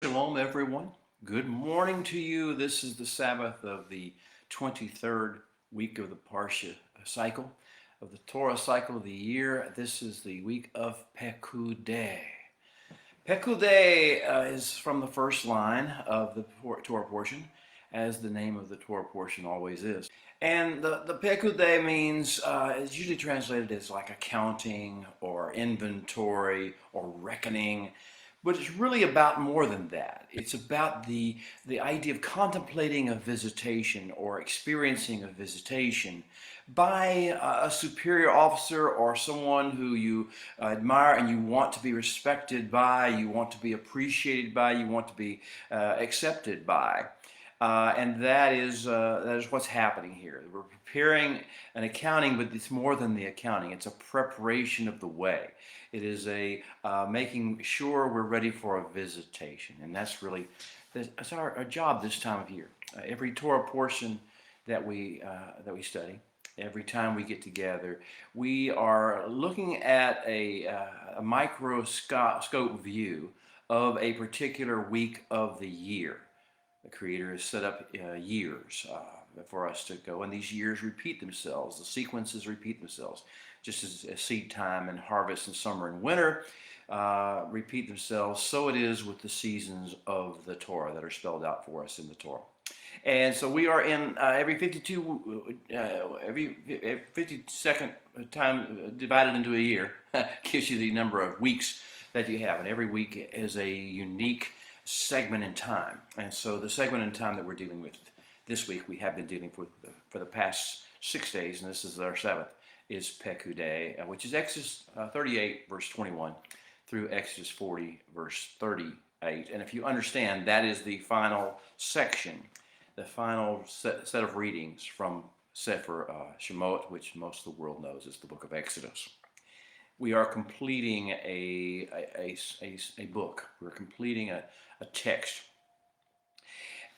Shalom, everyone. Good morning to you. This is the Sabbath of the 23rd week of the Parsha cycle, of the Torah cycle of the year. This is the week of Pekudei. Pekudei is from the first line of the Torah portion, as the name of the Torah portion always is. And the Pekudei means, is usually translated as like accounting or inventory or reckoning. But it's really about more than that. It's about the idea of contemplating a visitation or experiencing a visitation by a superior officer or someone who you admire and you want to be respected by, you want to be appreciated by, you want to be accepted by. And that is what's happening here. We're preparing an accounting, but it's more than the accounting. It's a preparation of the way. It is a making sure we're ready for a visitation, and that's our job this time of year. Every Torah portion that we study, every time we get together, we are looking at a microscope view of a particular week of the year. The Creator has set up years for us to go, and these years repeat themselves. The sequences repeat themselves, just as seed time and harvest and summer and winter repeat themselves. So it is with the seasons of the Torah that are spelled out for us in the Torah. And so we are in every 52nd time divided into a year gives you the number of weeks that you have, and every week is a unique segment in time. And so the segment in time that we're dealing with this week, we have been dealing with for the past 6 days, and this is our seventh, is Pekudei, which is Exodus 38, verse 21, through Exodus 40, verse 38. And if you understand, that is the final section, the final set of readings from Sefer Shemot, which most of the world knows is the book of Exodus. We are completing a book. We're completing a text.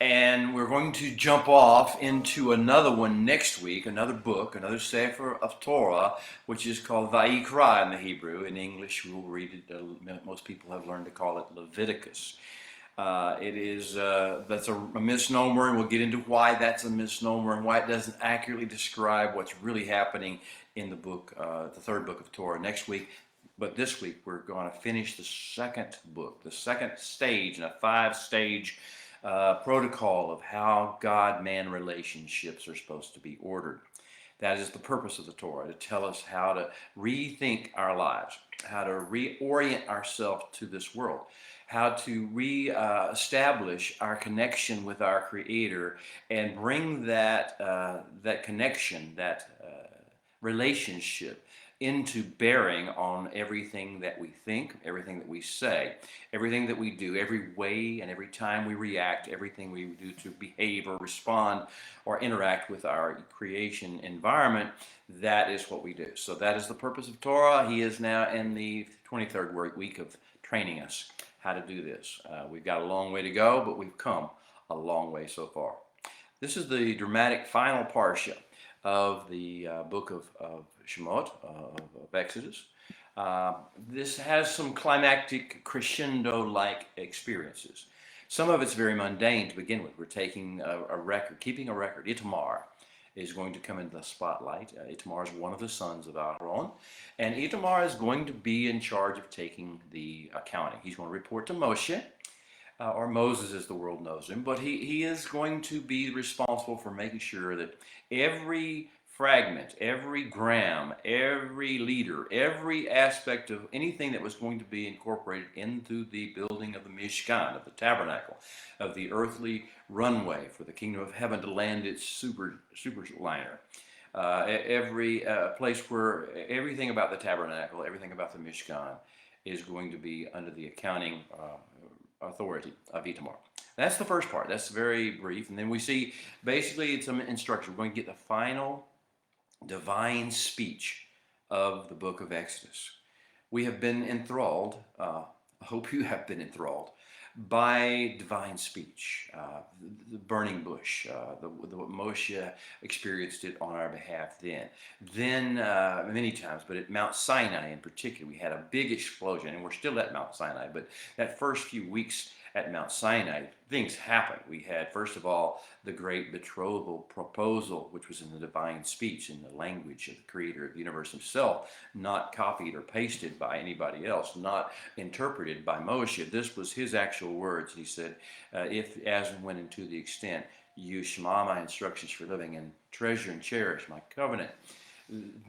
And we're going to jump off into another one next week, another book, another Sefer of Torah, which is called Vayikra in the Hebrew. In English, we'll read it, most people have learned to call it Leviticus. That's a misnomer, and we'll get into why that's a misnomer and why it doesn't accurately describe what's really happening in the book, the third book of Torah next week. But this week, we're going to finish the second book, the second stage in a five-stage protocol of how God-man relationships are supposed to be ordered. That is the purpose of the Torah, to tell us how to rethink our lives, how to reorient ourselves to this world, how to re-establish our connection with our Creator and bring that connection, that relationship into bearing on everything that we think, everything that we say, everything that we do, every way and every time we react, everything we do to behave or respond or interact with our creation environment. That is what we do. So that is the purpose of Torah. He is now in the 23rd week of training us how to do this. We've got a long way to go, but we've come a long way so far. This is the dramatic final Parsha of the book of Shemot, of Exodus. This has some climactic crescendo-like experiences. Some of it's very mundane to begin with. We're taking a record, keeping a record. Itamar is going to come into the spotlight. Itamar is one of the sons of Aaron, and Itamar is going to be in charge of taking the accounting. He's going to report to Moshe, or Moses as the world knows him, but he is going to be responsible for making sure that every fragment, every gram, every liter, every aspect of anything that was going to be incorporated into the building of the Mishkan, of the Tabernacle, of the earthly runway for the kingdom of heaven to land its superliner. Every place where everything about the Tabernacle, everything about the Mishkan is going to be under the accounting authority of Itamar. That's the first part. That's very brief. And then we see basically some instruction. We're going to get the final divine speech of the book of Exodus. We have been enthralled, I hope you have been enthralled, by divine speech, the burning bush, the Moshe experienced it on our behalf then. Then many times, but at Mount Sinai in particular, we had a big explosion, and we're still at Mount Sinai, but that first few weeks at Mount Sinai, things happened. We had, first of all, the great betrothal proposal, which was in the divine speech, in the language of the creator of the universe himself, not copied or pasted by anybody else, not interpreted by Moshe. This was his actual words. He said, if, as and when, and to the extent you shema my instructions for living and treasure and cherish my covenant,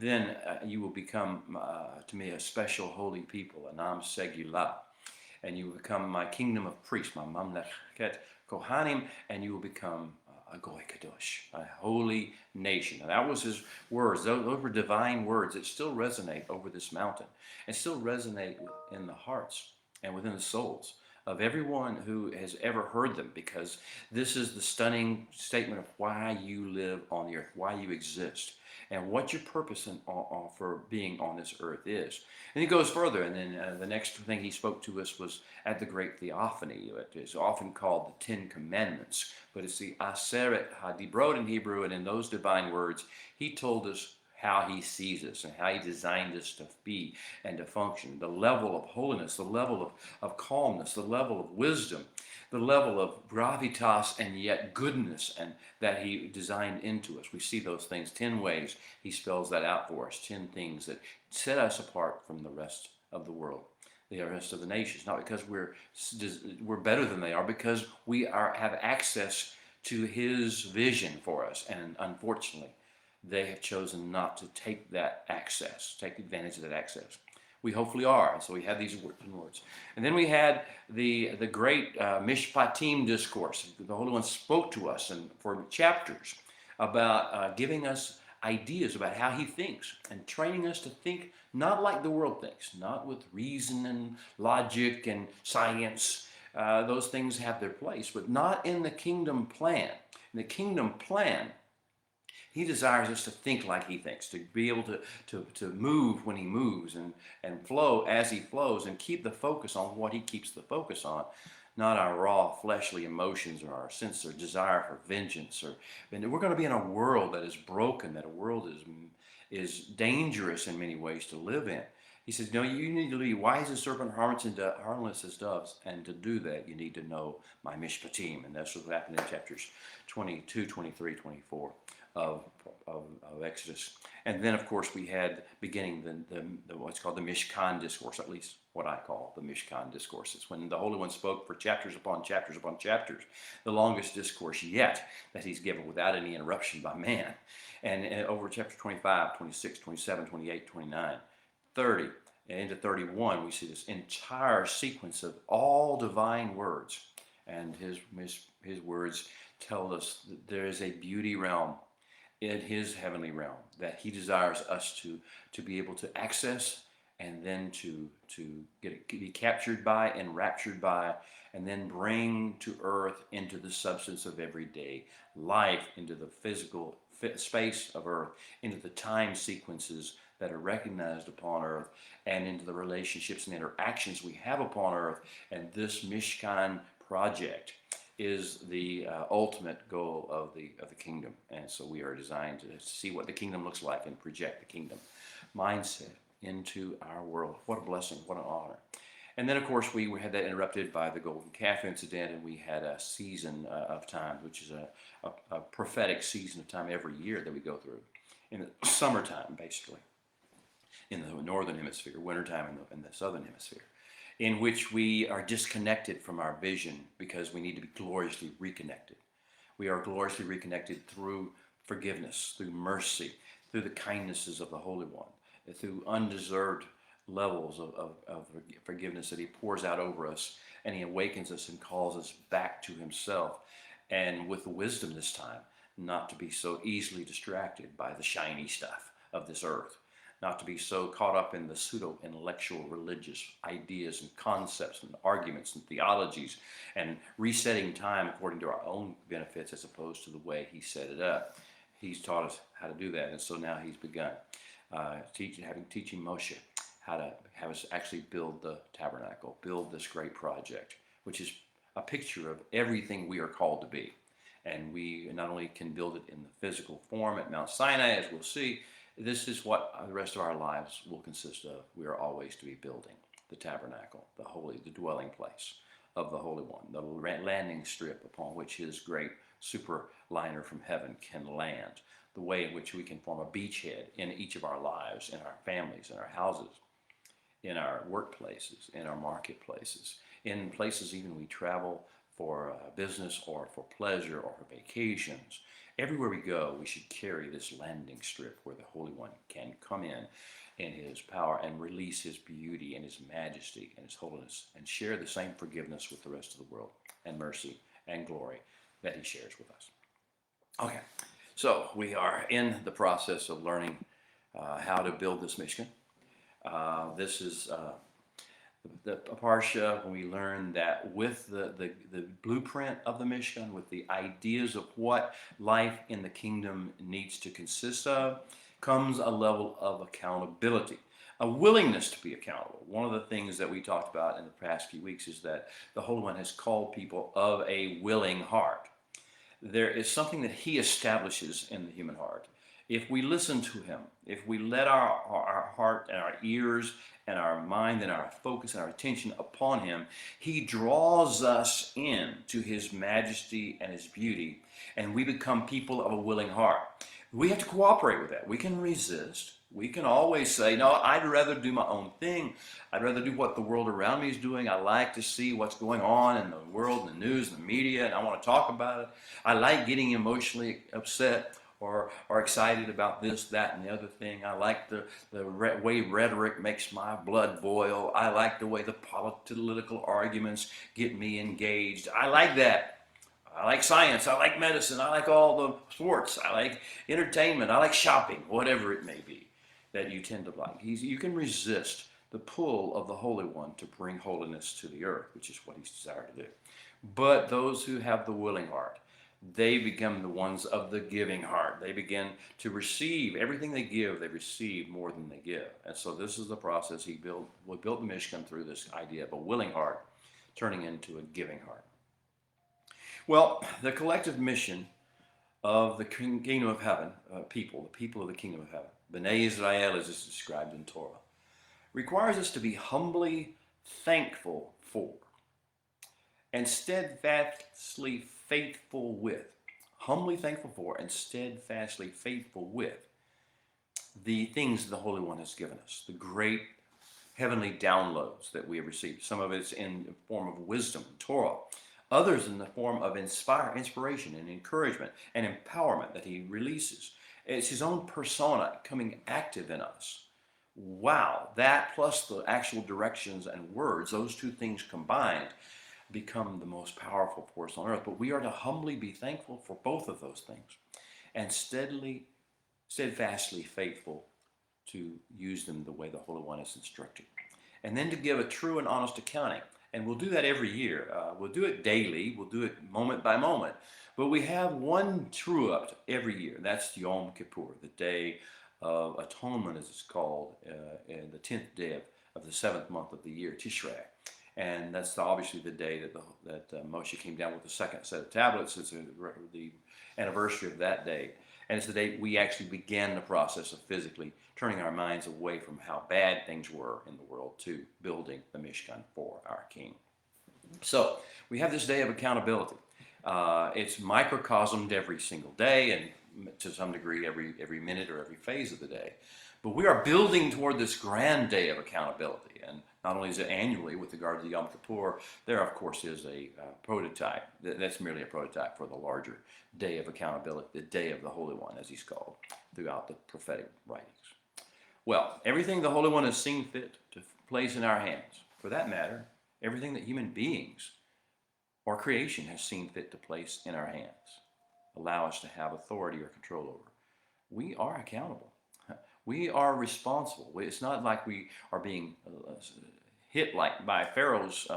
then you will become to me a special holy people, an Am Segulah, and you will become my kingdom of priests, my Mamlechet Kohanim, and you will become a Goy Kadosh, a holy nation. And that was his words. Those were divine words that still resonate over this mountain and still resonate in the hearts and within the souls of everyone who has ever heard them, because this is the stunning statement of why you live on the earth, why you exist, and what your purpose for being on this earth is. And he goes further, and then the next thing he spoke to us was at the Great Theophany. It is often called the Ten Commandments, but it's the Aseret HaDibrot in Hebrew, and in those divine words, he told us how he sees us and how he designed us to be and to function, the level of holiness, the level of calmness, the level of wisdom, the level of gravitas and yet goodness, and that he designed into us. We see those things 10 ways. He spells that out for us, 10 things that set us apart from the rest of the world, the rest of the nations, not because we're better than they are, because we have access to his vision for us. And unfortunately, they have chosen not to take that access, take advantage of that access. We hopefully are. So we had these words. And then we had the great Mishpatim discourse. The Holy One spoke to us and for chapters about giving us ideas about how he thinks and training us to think not like the world thinks, not with reason and logic and science. Those things have their place, but not in the kingdom plan. In the kingdom plan, he desires us to think like he thinks, to be able to move when he moves and flow as he flows, and keep the focus on what he keeps the focus on, not our raw fleshly emotions or our sense or desire for vengeance. And we're going to be in a world that is broken, that a world is dangerous in many ways to live in. He says, no, you need to be wise as serpent, harmless as doves, and to do that, you need to know my mishpatim. And that's what happened in chapters 22, 23, 24 of Exodus. And then, of course, we had beginning the what's called the Mishkan discourse, at least what I call the Mishkan discourse. It's when the Holy One spoke for chapters upon chapters upon chapters, the longest discourse yet that he's given without any interruption by man. And over chapter 25, 26, 27, 28, 29, 30, and into 31, we see this entire sequence of all divine words. And his words tell us that there is a beauty realm in his heavenly realm that he desires us to be able to access, and then to be captured by and raptured by, and then bring to earth into the substance of everyday life, into the physical space of earth, into the time sequences that are recognized upon earth, and into the relationships and interactions we have upon earth. And this Mishkan project is the ultimate goal of the kingdom. And so we are designed to see what the kingdom looks like and project the kingdom mindset into our world. What a blessing, what an honor. And then, of course, we had that interrupted by the golden calf incident, and we had a season of time, which is a prophetic season of time every year that we go through in the summertime, basically, in the northern hemisphere, wintertime in the southern hemisphere, in which we are disconnected from our vision because we need to be gloriously reconnected. We are gloriously reconnected through forgiveness, through mercy, through the kindnesses of the Holy One, through undeserved levels of forgiveness that he pours out over us, and he awakens us and calls us back to himself, and with the wisdom this time, not to be so easily distracted by the shiny stuff of this earth, not to be so caught up in the pseudo-intellectual religious ideas and concepts and arguments and theologies, and resetting time according to our own benefits as opposed to the way he set it up. He's taught us how to do that, and so now he's begun teaching Moshe how to have us actually build the tabernacle, build this great project, which is a picture of everything we are called to be. And we not only can build it in the physical form at Mount Sinai, as we'll see, this is what the rest of our lives will consist of. We are always to be building the tabernacle, the holy, the dwelling place of the Holy One, the landing strip upon which his great superliner from heaven can land, the way in which we can form a beachhead in each of our lives, in our families, in our houses, in our workplaces, in our marketplaces, in places even we travel for business or for pleasure or for vacations. Everywhere we go, we should carry this landing strip where the Holy One can come in his power and release his beauty and his majesty and his holiness and share the same forgiveness with the rest of the world and mercy and glory that he shares with us. Okay, so we are in the process of learning how to build this Mishkan. This is the Parsha, when we learn that with the blueprint of the Mishkan, with the ideas of what life in the kingdom needs to consist of, comes a level of accountability, a willingness to be accountable. One of the things that we talked about in the past few weeks is that the Holy One has called people of a willing heart. There is something that he establishes in the human heart. If we listen to him, if we let our heart and our ears and our mind and our focus and our attention upon him, he draws us in to his majesty and his beauty, and we become people of a willing heart. We have to cooperate with that. We can resist. We can always say, no, I'd rather do my own thing. I'd rather do what the world around me is doing. I like to see what's going on in the world, in the news, and the media, and I want to talk about it. I like getting emotionally upset or excited about this, that, and the other thing. I like the way rhetoric makes my blood boil. I like the way the political arguments get me engaged. I like that. I like science, I like medicine, I like all the sports, I like entertainment, I like shopping, whatever it may be that you tend to like. You can resist the pull of the Holy One to bring holiness to the earth, which is what he's desired to do. But those who have the willing heart, they become the ones of the giving heart. They begin to receive everything they give, they receive more than they give. And so this is the process we built the Mishkan through this idea of a willing heart turning into a giving heart. Well, the collective mission of the kingdom of heaven, the people of the kingdom of heaven, B'nai Israel as it's described in Torah, requires us to be humbly thankful for and steadfastly faithful with, humbly thankful for and steadfastly faithful with the things the Holy One has given us, the great heavenly downloads that we have received. Some of it's in the form of wisdom, Torah. Others in the form of inspiration and encouragement and empowerment that he releases. It's his own persona coming active in us. Wow, that plus the actual directions and words, those two things combined, become the most powerful force on earth. But we are to humbly be thankful for both of those things and steadfastly faithful to use them the way the Holy One has instructed. And then to give a true and honest accounting. And we'll do that every year. We'll do it daily. We'll do it moment by moment. But we have one true up every year. That's Yom Kippur, the Day of Atonement, as it's called, and the 10th day of the 7th month of the year, Tishrei. And that's obviously the day that Moshe came down with the second set of tablets. It's the anniversary of that day. And it's the day we actually began the process of physically turning our minds away from how bad things were in the world to building the Mishkan for our King. So we have this day of accountability. It's microcosmed every single day and to some degree every minute or every phase of the day. But we are building toward this grand day of accountability. And not only is it annually with regard to Yom Kippur, there of course is a prototype. That's merely a prototype for the larger day of accountability, the day of the Holy One, as he's called throughout the prophetic writings. Well, everything the Holy One has seen fit to place in our hands, for that matter, everything that human beings or creation has seen fit to place in our hands, allow us to have authority or control over. We are accountable. We are responsible. It's not like we are being hit like by Pharaoh's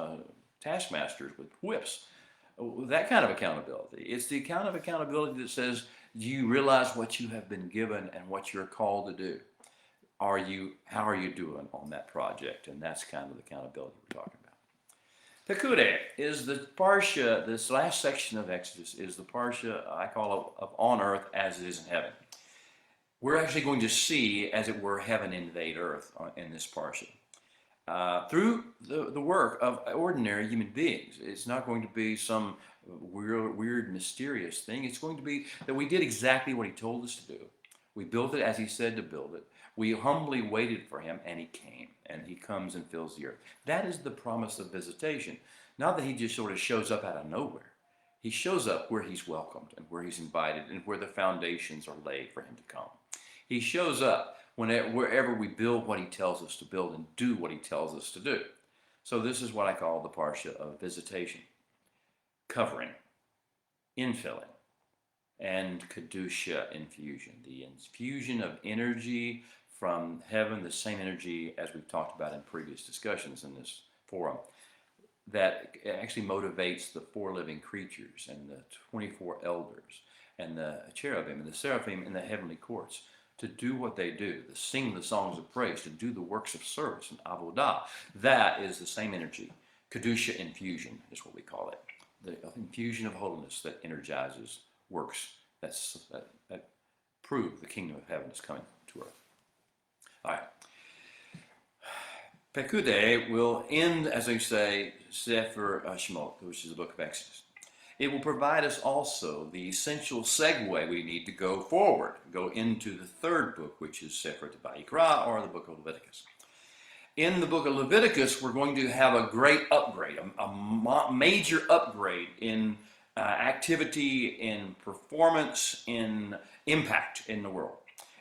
taskmasters with whips. That kind of accountability. It's the kind of accountability that says, do you realize what you have been given and what you're called to do? How are you doing on that project? And that's kind of the accountability we're talking about. Pekudei is the Parsha, this last section of Exodus is the Parsha I call of on earth as it is in heaven. We're actually going to see, as it were, heaven invade earth in this Parsha. through the work of ordinary human beings. It's not going to be some weird, mysterious thing. It's going to be that we did exactly what he told us to do. We built it as he said to build it. We humbly waited for him, and he came, and he comes and fills the earth. That is the promise of visitation. Not that he just sort of shows up out of nowhere. He shows up where he's welcomed and where he's invited and where the foundations are laid for him to come. He shows up wherever we build what he tells us to build and do what he tells us to do. So this is what I call the Parsha of visitation, covering, infilling, and Kedusha infusion. The infusion of energy from heaven, the same energy as we've talked about in previous discussions in this forum, that actually motivates the four living creatures and the 24 elders and the cherubim and the seraphim in the heavenly courts to do what they do, to sing the songs of praise, to do the works of service and avodah. That is the same energy. Kedusha infusion is what we call it. The infusion of holiness that energizes works that prove the kingdom of heaven is coming to earth. All right. Pekudei will end, as I say, Sefer Shemot, which is the book of Exodus. It will provide us also the essential segue we need to go forward, go into the third book, which is Sefer Vayikra, or the book of Leviticus. In the book of Leviticus, we're going to have a great upgrade, a major upgrade in activity, in performance, in impact in the world.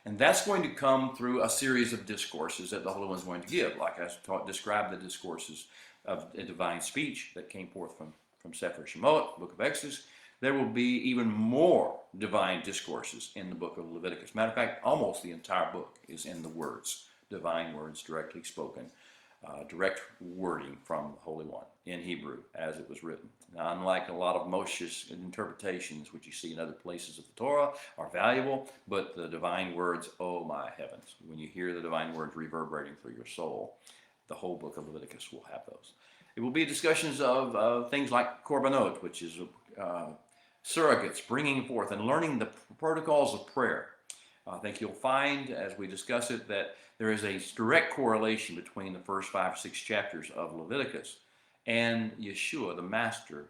And that's going to come through a series of discourses that the Holy One is going to give, like I described the discourses of divine speech that came forth from Sefer Shemot, book of Exodus. There will be even more divine discourses in the book of Leviticus. Matter of fact, almost the entire book is in the words, divine words directly spoken, direct wording from the Holy One in Hebrew as it was written. Now, unlike a lot of Moshe's interpretations, which you see in other places of the Torah, are valuable, but the divine words, oh my heavens, when you hear the divine words reverberating through your soul, the whole book of Leviticus will have those. It will be discussions of things like korbanot, which is surrogates, bringing forth and learning the protocols of prayer. I think you'll find, as we discuss it, that there is a direct correlation between the first 5 or 6 chapters of Leviticus and Yeshua, the Master's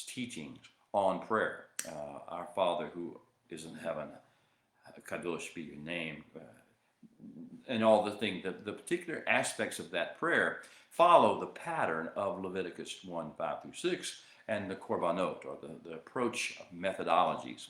teachings on prayer. Our Father who is in heaven, Kadosh be your name, and all the things, the particular aspects of that prayer follow the pattern of Leviticus 1, 5 through 6, and the korbanot, or the approach of methodologies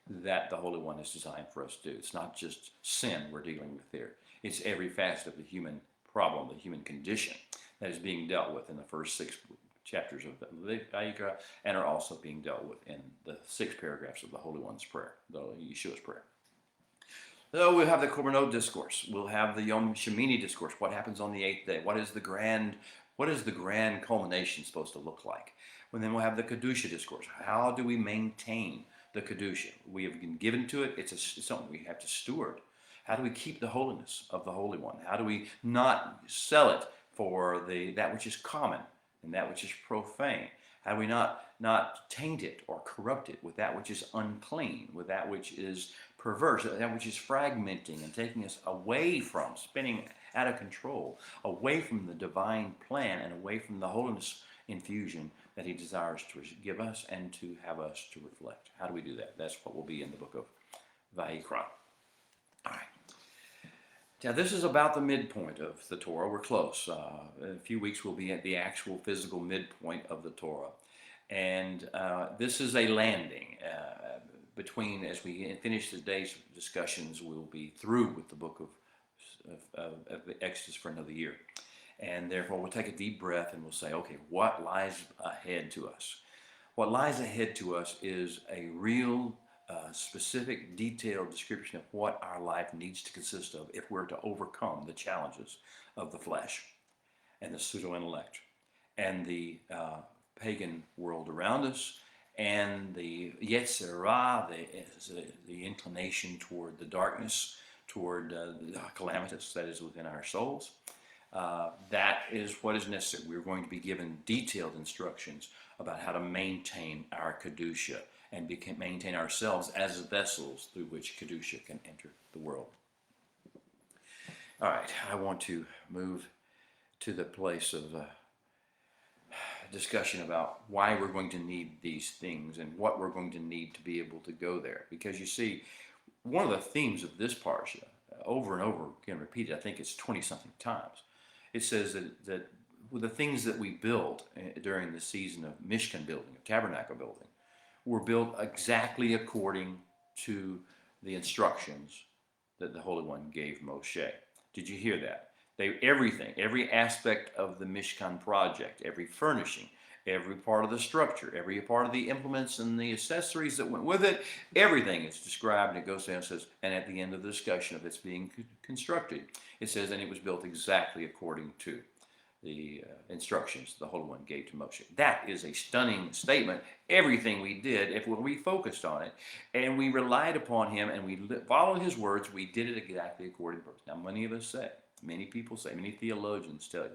that the Holy One is designed for us to do. It's not just sin we're dealing with here. It's every facet of the human problem, the human condition that is being dealt with in the first 6 chapters of the Vayikra, and are also being dealt with in the 6 paragraphs of the Holy One's prayer, the Yeshua's prayer. So we'll have the Korbanot discourse. We'll have the Yom Shemini discourse. What happens on the 8th day? What is the grand culmination supposed to look like? And then we'll have the Kedusha discourse. How do we maintain the Kedusha? We have been given to it. It's something we have to steward. How do we keep the holiness of the Holy One? How do we not sell it for that which is common and that which is profane? How do we not taint it or corrupt it with that which is unclean, with that which is perverse, that which is fragmenting and taking us away from, spinning out of control, away from the divine plan and away from the holiness infusion that he desires to give us and to have us to reflect. How do we do that? That's what will be in the book of Vayikra. All right. Now, this is about the midpoint of the Torah. We're close. In a few weeks, we'll be at the actual physical midpoint of the Torah. And this is a landing between, as we finish today's discussions, we'll be through with the book of Exodus for another year. And therefore, we'll take a deep breath and we'll say, okay, what lies ahead to us? What lies ahead to us is a real specific, detailed description of what our life needs to consist of if we're to overcome the challenges of the flesh and the pseudo-intellect and the pagan world around us and the Yetzer Hara, the inclination toward the darkness, toward the calamitous that is within our souls. That is what is necessary. We're going to be given detailed instructions about how to maintain our Kedusha and maintain ourselves as vessels through which Kedusha can enter the world. All right, I want to move to the place of discussion about why we're going to need these things and what we're going to need to be able to go there. Because you see, one of the themes of this Parsha, over and over again repeated, I think it's 20-something times, it says that the things that we built during the season of Mishkan building, of Tabernacle building, were built exactly according to the instructions that the Holy One gave Moshe. Did you hear that? Everything, every aspect of the Mishkan project, every furnishing, every part of the structure, every part of the implements and the accessories that went with it, everything is described, and it goes down and says, and at the end of the discussion of its being constructed, it says, and it was built exactly according to the instructions the Holy One gave to Moshe. That is a stunning statement. Everything we did, if we focused on it, and we relied upon him, and we followed his words, we did it exactly according to purpose. Now, many people say, many theologians tell you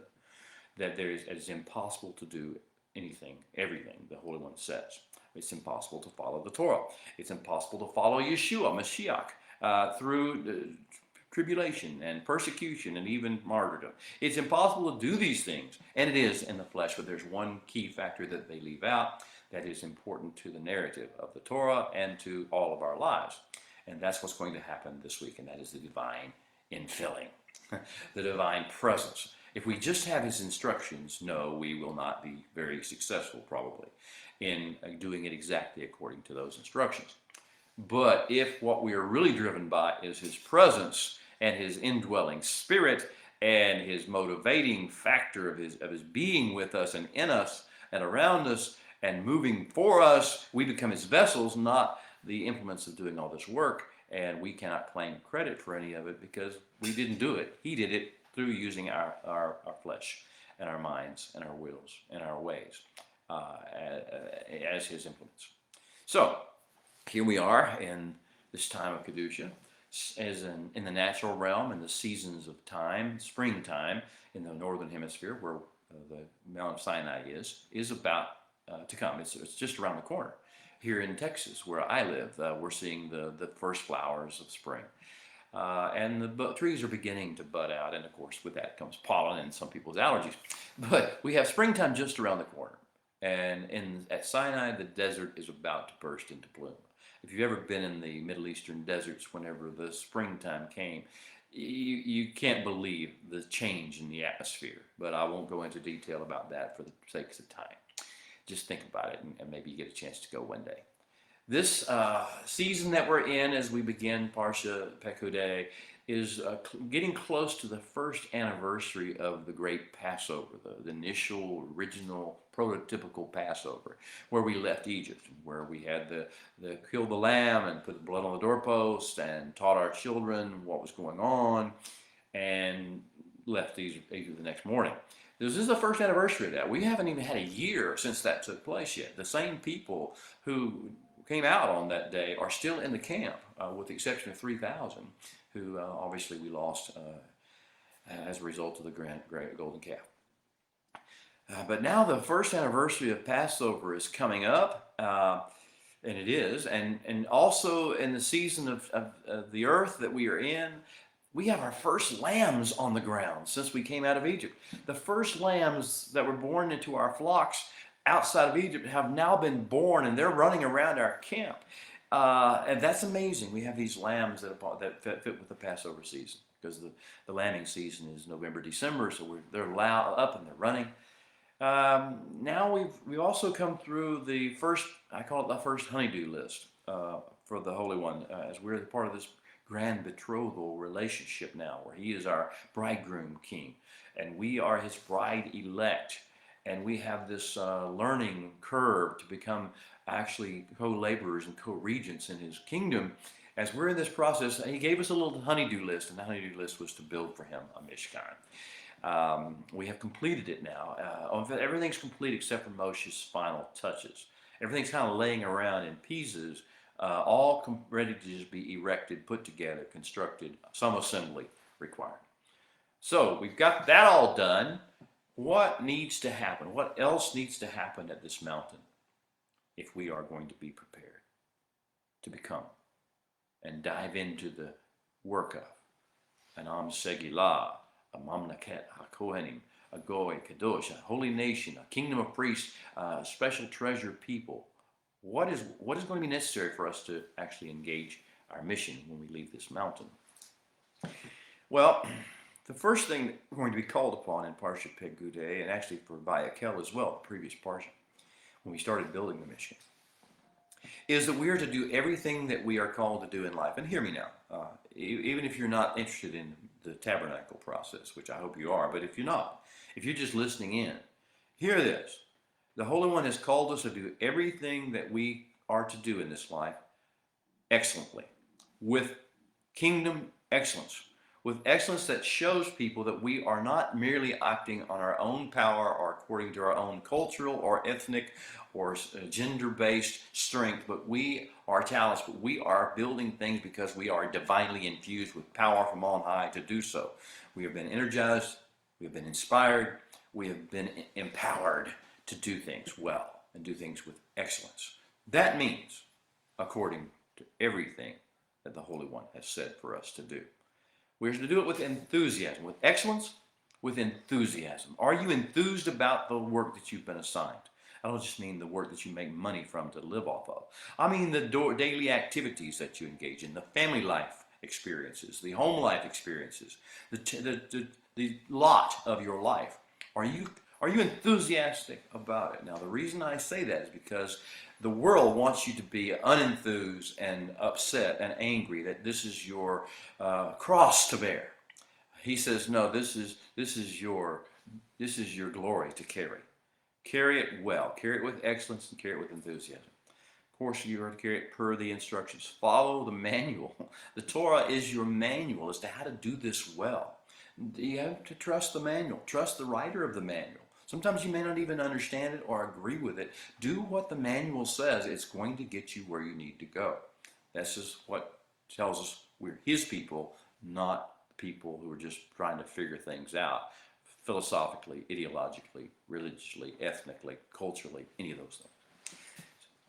that it is impossible to do anything, everything the Holy One says. It's impossible to follow the Torah. It's impossible to follow Yeshua, Mashiach, through tribulation and persecution and even martyrdom. It's impossible to do these things, and it is in the flesh, but there's one key factor that they leave out that is important to the narrative of the Torah and to all of our lives. And that's what's going to happen this week, and that is the divine infilling, the divine presence. If we just have his instructions, no, we will not be very successful probably in doing it exactly according to those instructions. But if what we are really driven by is his presence and his indwelling spirit and his motivating factor of his being with us and in us and around us and moving for us, we become his vessels, not the implements of doing all this work. And we cannot claim credit for any of it because we didn't do it. He did it through using our flesh and our minds and our wills and our ways as his implements. So here we are in this time of Kedusha, as in the natural realm, in the seasons of time, springtime in the northern hemisphere, where the Mount of Sinai is about to come. It's just around the corner. Here in Texas, where I live, we're seeing the first flowers of spring. And the trees are beginning to bud out, and of course with that comes pollen and some people's allergies. But we have springtime just around the corner. And at Sinai, the desert is about to burst into bloom. If you've ever been in the Middle Eastern deserts whenever the springtime came, you can't believe the change in the atmosphere. But I won't go into detail about that for the sake of time. Just think about it, and maybe you get a chance to go one day. This season that we're in as we begin Parsha Pekudei is getting close to the first anniversary of the great Passover, the initial, original, prototypical Passover, where we left Egypt, where we had the kill the lamb and put the blood on the doorpost and taught our children what was going on and left Egypt the next morning. This is the first anniversary of that. We haven't even had a year since that took place yet. The same people who came out on that day are still in the camp, with the exception of 3,000, who obviously we lost as a result of the great golden calf. But now the first anniversary of Passover is coming up, and it is, and also in the season of the earth that we are in, we have our first lambs on the ground since we came out of Egypt. The first lambs that were born into our flocks outside of Egypt have now been born, and they're running around our camp. And that's amazing. We have these lambs that fit with the Passover season, because the lambing season is November, December, so they're up and they're running. Now we've also come through the first, I call it the first honeydew list for the Holy One, as we're part of this grand betrothal relationship now, where he is our bridegroom king, and we are his bride elect. And we have this learning curve to become actually co-laborers and co-regents in his kingdom. As we're in this process, he gave us a little honeydew list, and the honeydew list was to build for him a Mishkan. We have completed it now. Everything's complete except for Moshe's final touches. Everything's kind of laying around in pieces, all ready to just be erected, put together, constructed, some assembly required. So we've got that all done. What needs to happen? What else needs to happen at this mountain if we are going to be prepared to become and dive into the work of an Am Segilah, a Mamlaket HaKohanim, a goy, kadosh, a holy nation, a kingdom of priests, a special treasured people. What is going to be necessary for us to actually engage our mission when we leave this mountain? Well, the first thing that we're going to be called upon in Parsha Pekudei, and actually for Bayakel as well, the previous Parsha, when we started building the mission, is that we are to do everything that we are called to do in life. And hear me now, even if you're not interested in the tabernacle process, which I hope you are, but if you're not, if you're just listening in, hear this. The Holy One has called us to do everything that we are to do in this life excellently, with kingdom excellence, with excellence that shows people that we are not merely acting on our own power or according to our own cultural or ethnic or gender-based strength, but we are talents, but we are building things because we are divinely infused with power from on high to do so. We have been energized, we have been inspired, we have been empowered to do things well and do things with excellence. That means, according to everything that the Holy One has said for us to do, we're to do it with enthusiasm, with excellence, with enthusiasm. Are you enthused about the work that you've been assigned? I don't just mean the work that you make money from to live off of. I mean the daily activities that you engage in, the family life experiences, the home life experiences, the lot of your life. Are you enthusiastic about it? Now, the reason I say that is because the world wants you to be unenthused and upset and angry that this is your cross to bear. He says, no, this is your glory to carry. Carry it well. Carry it with excellence and carry it with enthusiasm. Of course, you are to carry it per the instructions. Follow the manual. The Torah is your manual as to how to do this well. You have to trust the manual. Trust the writer of the manual. Sometimes you may not even understand it or agree with it. Do what the manual says. It's going to get you where you need to go. This is what tells us we're his people, not people who are just trying to figure things out philosophically, ideologically, religiously, ethnically, culturally, any of those things.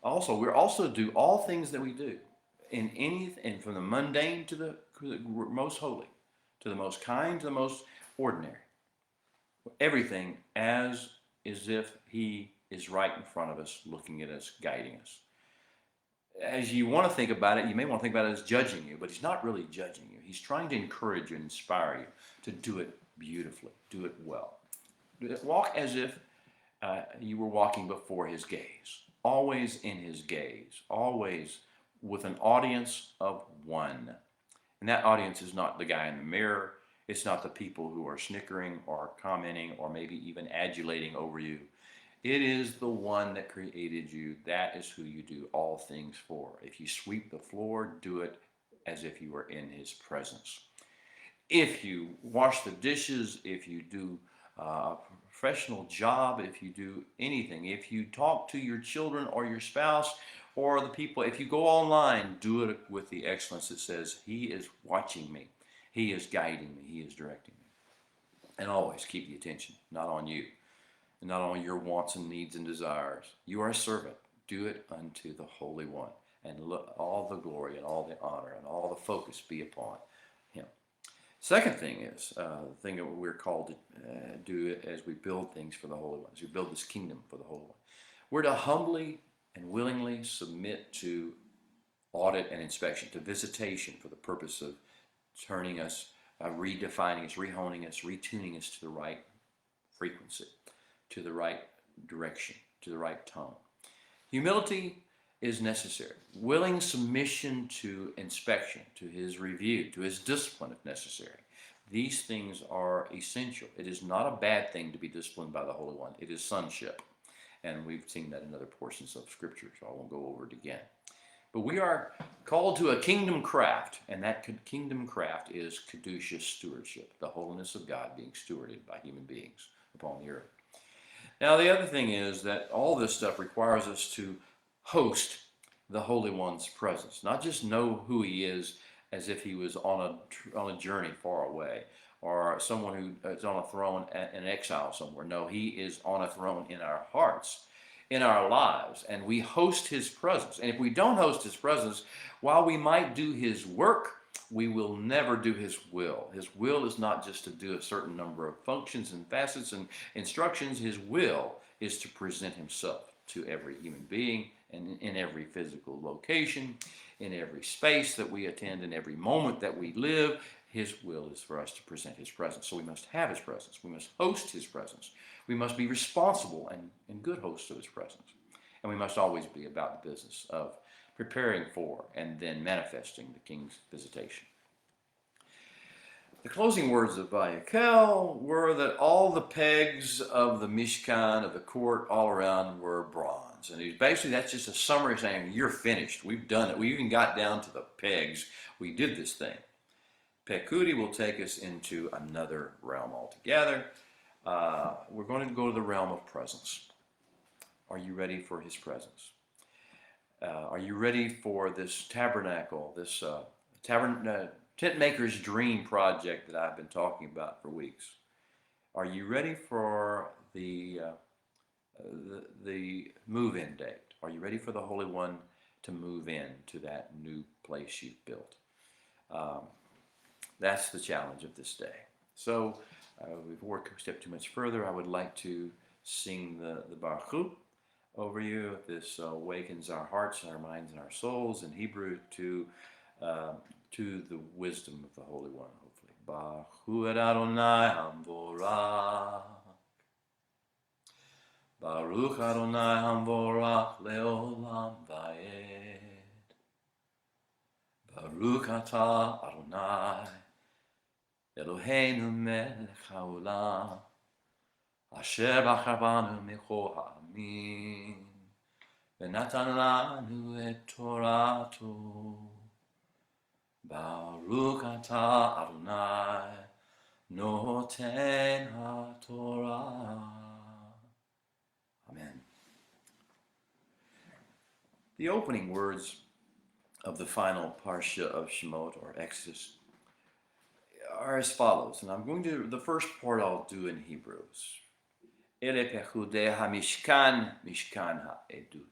Also, we're also to do all things that we do in anything, from the mundane to the most holy, to the most kind, to the most ordinary. Everything as if he is right in front of us, looking at us, guiding us. As you want to think about it, you may want to think about it as judging you, but he's not really judging you. He's trying to encourage you and inspire you to do it beautifully, do it well. Walk as if you were walking before his gaze, always in his gaze, always with an audience of one. And that audience is not the guy in the mirror. It's not the people who are snickering or commenting or maybe even adulating over you. It is the one that created you. That is who you do all things for. If you sweep the floor, do it as if you were in his presence. If you wash the dishes, if you do a professional job, if you do anything, if you talk to your children or your spouse or the people, if you go online, do it with the excellence that says, he is watching me. He is guiding me. He is directing me. And always keep the attention, not on you, and not on your wants and needs and desires. You are a servant. Do it unto the Holy One. And look, all the glory and all the honor and all the focus be upon him. Second thing is, the thing that we're called to do as we build things for the Holy One, as we build this kingdom for the Holy One. We're to humbly and willingly submit to audit and inspection, to visitation for the purpose of turning us, redefining us, rehoning us, retuning us to the right frequency, to the right direction, to the right tone. Humility is necessary. Willing submission to inspection, to his review, to his discipline if necessary. These things are essential. It is not a bad thing to be disciplined by the Holy One. It is sonship. And we've seen that in other portions of Scripture, so I won't go over it again. But we are called to a kingdom craft, and that kingdom craft is caduceus stewardship, the holiness of God being stewarded by human beings upon the earth. Now, the other thing is that all this stuff requires us to host the Holy One's presence, not just know who he is as if he was on a journey far away, or someone who is on a throne in exile somewhere. No, he is on a throne in our hearts, in our lives, and we host his presence. And if we don't host his presence, while we might do his work, we will never do his will. His will is not just to do a certain number of functions and facets and instructions. His will is to present himself to every human being and in every physical location, in every space that we attend, in every moment that we live. His will is for us to present his presence. So we must have his presence. We must host his presence. We must be responsible and good hosts of his presence. And we must always be about the business of preparing for and then manifesting the king's visitation. The closing words of Vayakhel were that all the pegs of the Mishkan, of the court all around, were bronze. And basically that's just a summary saying, you're finished. We've done it. We even got down to the pegs. We did this thing. Pekudei will take us into another realm altogether. We're going to go to the realm of presence. Are you ready for his presence? Are you ready for this tabernacle, this tent maker's dream project that I've been talking about for weeks? Are you ready for the move-in date? Are you ready for the Holy One to move in to that new place you've built? That's the challenge of this day. So before we step too much further, I would like to sing the Baruch over you. This awakens our hearts and our minds and our souls in Hebrew to the wisdom of the Holy One, hopefully. Baruch Adonai Hamvorach. Baruch Adonai Hamvorach Leolam Vayed. Baruch Atah Adonai Eloheinu melech haolam asher bachar banu mechol ha'amim v'natan lanu et torato. Baruch atah Adonai noten haTorah. Amen. The opening words of the final Parsha of Shemot, or Exodus, are as follows, and I'm going to, the first part I'll do in Hebrews. Ele Pekudei HaMishkan, Mishkan HaEdut.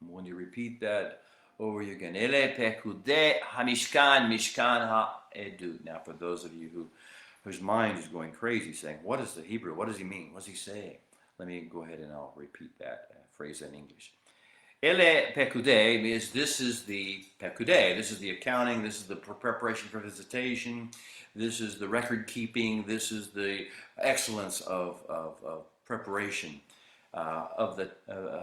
I'm going to repeat that over you again. Ele Pekudei HaMishkan, Mishkan HaEdut. Now, for those of you whose mind is going crazy, saying, what is the Hebrew? What does he mean? What's he saying? Let me go ahead and I'll repeat that phrase in English. Ele Pekudei means this is the Pekudei. This is the accounting. This is the preparation for visitation. This is the record keeping. This is the excellence of preparation of the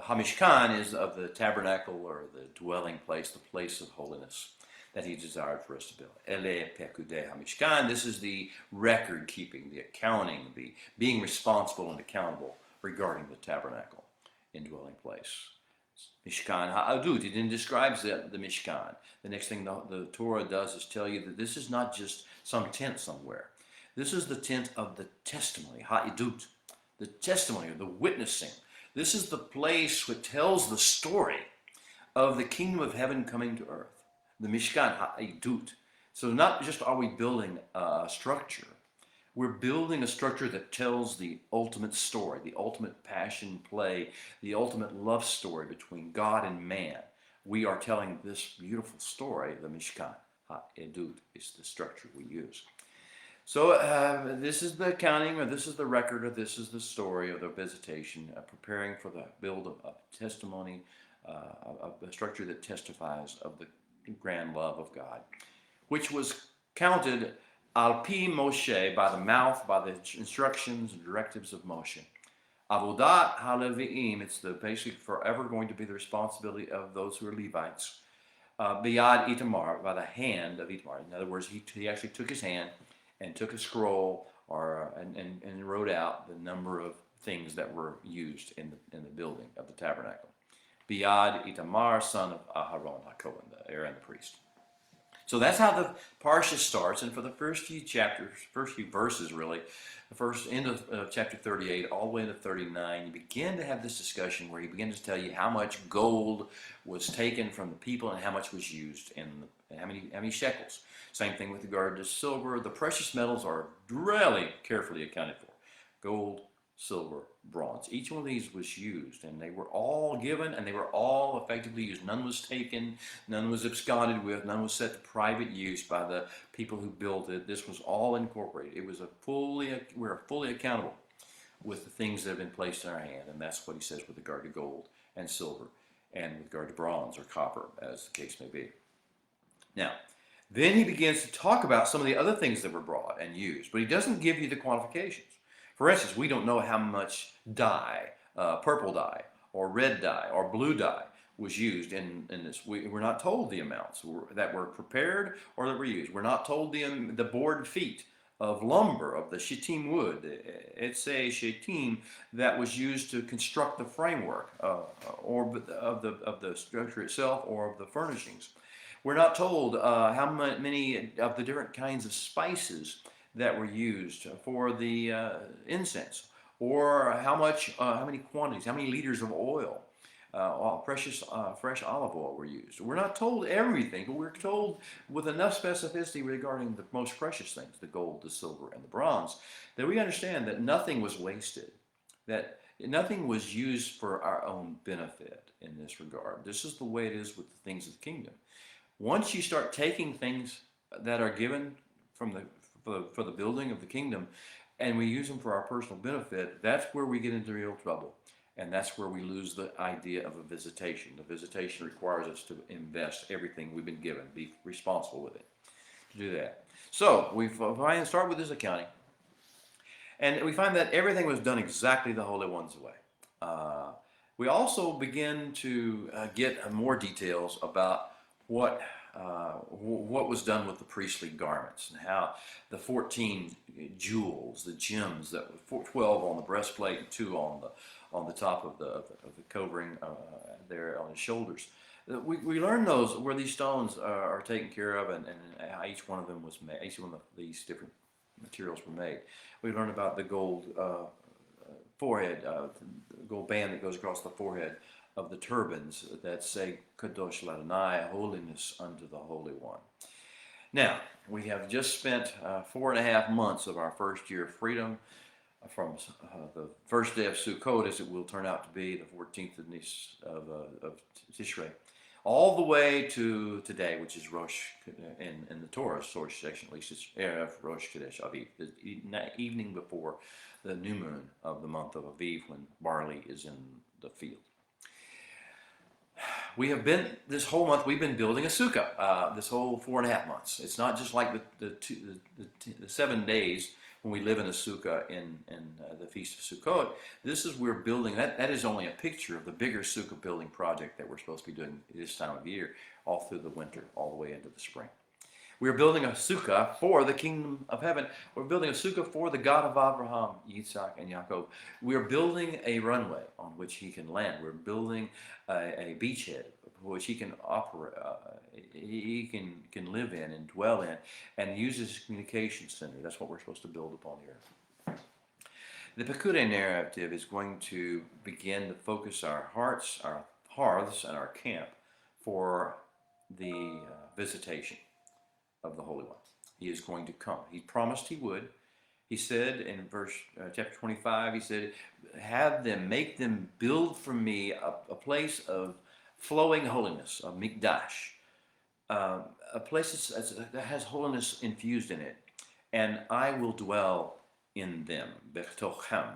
Hamishkan is of the tabernacle, or the dwelling place, the place of holiness that he desired for us to build. Ele Pekudei Hamishkan. This is the record keeping, the accounting, the being responsible and accountable regarding the tabernacle, indwelling place. Mishkan HaAdut. It then describes the Mishkan. The next thing the Torah does is tell you that this is not just some tent somewhere. This is the tent of the testimony, HaAdut, the testimony, or the witnessing. This is the place which tells the story of the kingdom of heaven coming to earth, the Mishkan HaAdut. So not just are we building a structure, we're building a structure that tells the ultimate story, the ultimate passion play, the ultimate love story between God and man. We are telling this beautiful story. The Mishkan HaEdut is the structure we use. So this is the accounting, or this is the record, or this is the story of the visitation, preparing for the build of a testimony, of a structure that testifies of the grand love of God, which was counted Al pi Moshe, by the mouth, by the instructions and directives of Moshe. Avodat HaLevi'im, it's basically forever going to be the responsibility of those who are Levites. Biyad Itamar, by the hand of Itamar. In other words, he actually took his hand and took a scroll and wrote out the number of things that were used in the building of the tabernacle. Biyad Itamar, son of Aharon HaKohen, Aaron the priest. So that's how the Parsha starts, and for the first few chapters, first few verses really, the first end of chapter 38 all the way into 39, you begin to have this discussion where he begins to tell you how much gold was taken from the people and how much was used, and how many shekels. Same thing with regard to silver. The precious metals are really carefully accounted for. Gold, silver, bronze. Each one of these was used, and they were all given, and they were all effectively used. None was taken, none was absconded with, none was set to private use by the people who built it. This was all incorporated. It was we're fully accountable with the things that have been placed in our hand, and that's what he says with regard to gold and silver, and with regard to bronze or copper, as the case may be. Now, then he begins to talk about some of the other things that were brought and used, but he doesn't give you the quantifications. For instance, we don't know how much dye, purple dye, or red dye, or blue dye was used in this. We're not told the amounts that were prepared or that were used. We're not told the board feet of lumber, of the shittim wood. It's a shittim that was used to construct the framework, or of the structure itself, or of the furnishings. We're not told how many of the different kinds of spices that were used for the incense, or how many quantities, how many liters of oil, precious fresh olive oil were used. We're not told everything, but we're told with enough specificity regarding the most precious things, the gold, the silver, and the bronze, that we understand that nothing was wasted, that nothing was used for our own benefit in this regard. This is the way it is with the things of the kingdom. Once you start taking things that are given from for the building of the kingdom, and we use them for our personal benefit, that's where we get into real trouble. And that's where we lose the idea of a visitation. The visitation requires us to invest everything we've been given, be responsible with it, to do that. So we start with this accounting, and we find that everything was done exactly the Holy One's way. We also begin to get more details about what was done with the priestly garments, and how the 14 jewels, the gems that were 12 on the breastplate and 2 on the top of the covering there on his shoulders. We learn those where these stones are taken care of, and how each one of them was made. Each one of these different materials were made. We learn about the gold forehead, the gold band that goes across the forehead of the turbans that say Kadosh Ladonai, holiness unto the Holy One. Now, we have just spent 4.5 months of our first year of freedom, from the first day of Sukkot, as it will turn out to be, the 14th of Tishrei, all the way to today, which is Rosh, in the Torah source section, at least it's Erev Rosh Chodesh Aviv, the evening before the new moon of the month of Aviv, when barley is in the field. We have been, this whole month, we've been building a sukkah, this whole 4.5 months. It's not just like the 7 days when we live in a sukkah in the Feast of Sukkot. This is, we're building, that is only a picture of the bigger sukkah building project that we're supposed to be doing this time of year, all through the winter, all the way into the spring. We're building a sukkah for the kingdom of heaven. We're building a sukkah for the God of Abraham, Yitzhak, and Yaakov. We're building a runway on which he can land. We're building a beachhead which he can operate, he can live in and dwell in, and use as a communication center. That's what we're supposed to build upon here. The Pekudei narrative is going to begin to focus our hearts, our hearths, and our camp for the visitation of the Holy One. He is going to come. He promised he would. He said in chapter 25, he said, make them build for me a place of flowing holiness, a mikdash, a place that has holiness infused in it, and I will dwell in them, b'chtochem,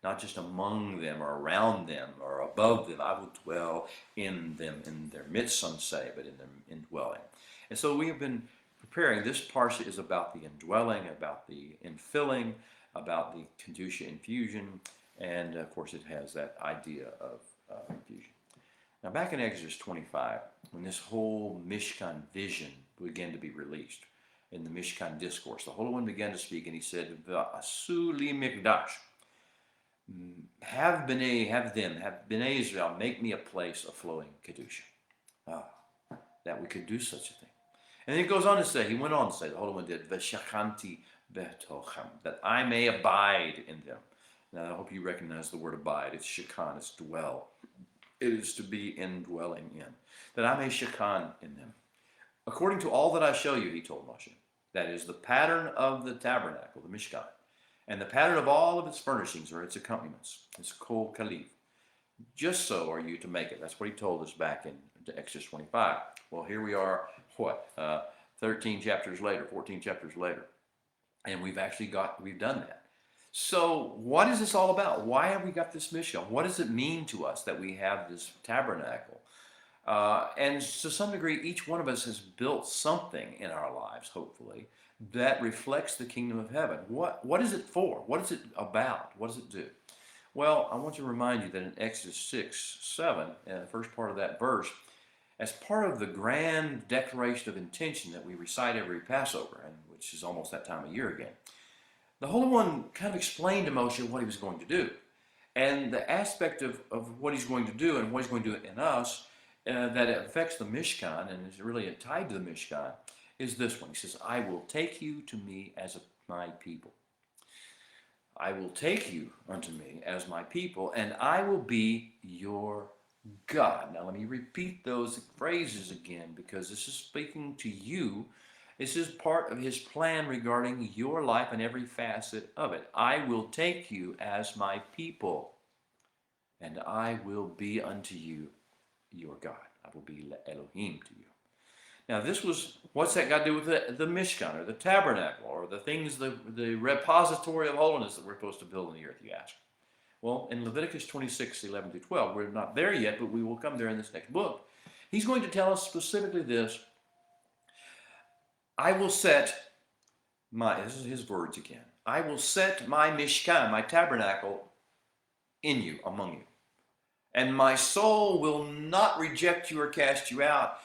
not just among them or around them or above them. I will dwell in them, in their midst, some say, but in their indwelling. And so we have been preparing. This Parsha is about the indwelling, about the infilling, about the Kedusha infusion, and of course it has that idea of infusion. Now back in Exodus 25, when this whole Mishkan vision began to be released in the Mishkan discourse, the Holy One began to speak, and he said, "V'asu li mikdash, have Bnei Israel make me a place of flowing Kedusha." That we could do such a thing. And then he goes on to say, the Holy One did, "V'shakanti betochem," that I may abide in them. Now I hope you recognize the word abide. It's shakan, it's dwell. It is to be indwelling in. That I may shakan in them. According to all that I show you, he told Moshe. That is the pattern of the tabernacle, the Mishkan. and the pattern of all of its furnishings or its accompaniments. It's kol kalif. Just so are you to make it. That's what he told us back in Exodus 25. Well, here we are, 13 chapters later, 14 chapters later, and we've done that. So what is this all about? Why have we got this mission? What does it mean to us that we have this tabernacle? And to some degree, each one of us has built something in our lives, hopefully, that reflects the kingdom of heaven. What is it for? What is it about? What does it do? Well, I want to remind you that in Exodus 6, 7, and the first part of that verse, as part of the grand declaration of intention that we recite every Passover, and which is almost that time of year again, the Holy One kind of explained to Moshe what he was going to do. And the aspect of what he's going to do and what he's going to do in us that affects the Mishkan and is really tied to the Mishkan is this one. He says, I will take you to me as my people. I will take you unto me as my people, and I will be your God. Now let me repeat those phrases again, because this is speaking to you. This is part of his plan regarding your life and every facet of it. I will take you as my people, and I will be unto you your God. I will be Elohim to you. Now what's that got to do with the Mishkan, or the tabernacle, or the things, the repository of holiness that we're supposed to build in the earth, you ask? Well, in Leviticus 26, 11 through 12, we're not there yet, but we will come there in this next book. He's going to tell us specifically this. This is his words again. I will set my Mishkan, my tabernacle, in you, among you. And my soul will not reject you or cast you out,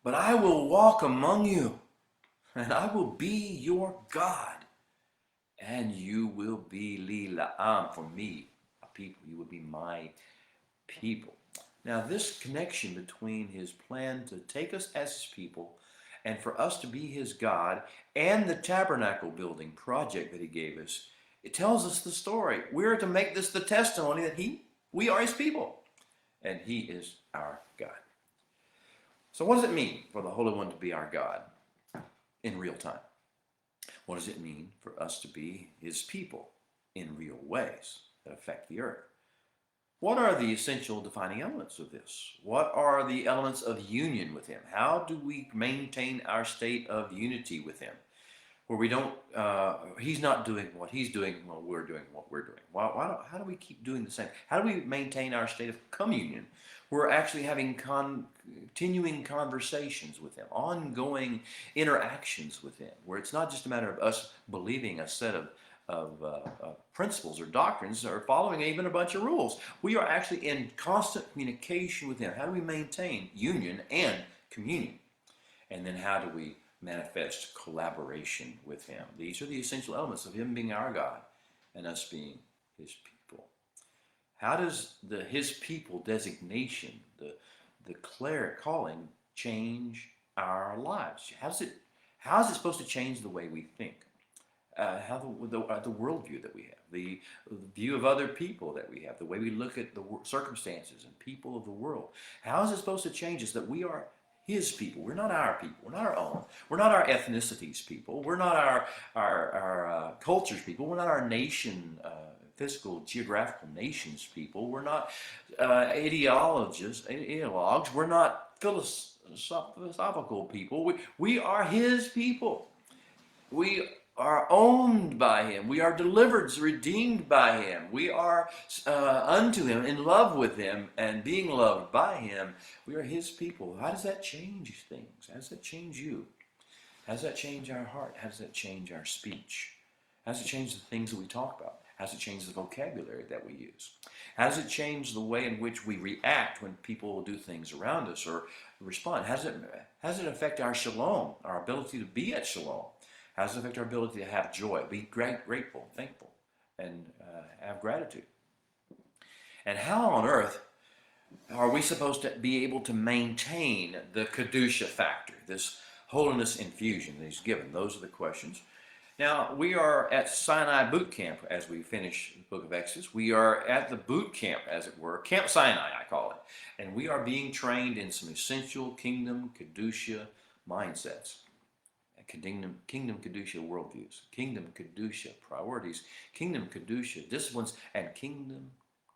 but I will walk among you, and I will be your God, and you will be li la'am, for me, a people. You will be my people. Now, this connection between his plan to take us as his people and for us to be his God and the tabernacle building project that he gave us, it tells us the story. We're to make this the testimony that we are his people, and he is our God. So what does it mean for the Holy One to be our God in real time? What does it mean for us to be his people in real ways that affect the earth? What are the essential defining elements of this? What are the elements of union with him? How do we maintain our state of unity with him? Where we don't, he's not doing what he's doing while we're doing what we're doing. How do we keep doing the same? How do we maintain our state of communion? We're actually having continuing conversations with him, ongoing interactions with him, where it's not just a matter of us believing a set of principles or doctrines or following even a bunch of rules. We are actually in constant communication with him. How do we maintain union and communion? And then how do we manifest collaboration with him? These are the essential elements of him being our God and us being his people. How does his people designation, the calling, change our lives? How is it supposed to change the way we think? How the worldview that we have, the view of other people that we have, the way we look at the circumstances and people of the world. How is it supposed to change us that we are his people? We're not our people. We're not our own. We're not our ethnicities people. We're not our cultures people. We're not our nation, physical, geographical nations people. We're not ideologues. We're not philosophical people. We are his people. We are owned by him. We are delivered, redeemed by him. We are unto him, in love with him, and being loved by him. We are his people. How does that change things? How does that change you? How does that change our heart? How does that change our speech? How does it change the things that we talk about? How does it change the vocabulary that we use? How does it change the way in which we react when people do things around us or respond? How does it affect our shalom, our ability to be at shalom? How does it affect our ability to have joy, be grateful, thankful, and have gratitude? And how on earth are we supposed to be able to maintain the Kedusha factor, this holiness infusion that he's given? Those are the questions. Now, we are at Sinai boot camp as we finish the book of Exodus. We are at the boot camp, as it were, Camp Sinai, I call it. And we are being trained in some essential kingdom Kedusha mindsets. Kingdom Kedusha worldviews, Kingdom Kedusha priorities, Kingdom Kedusha disciplines, and Kingdom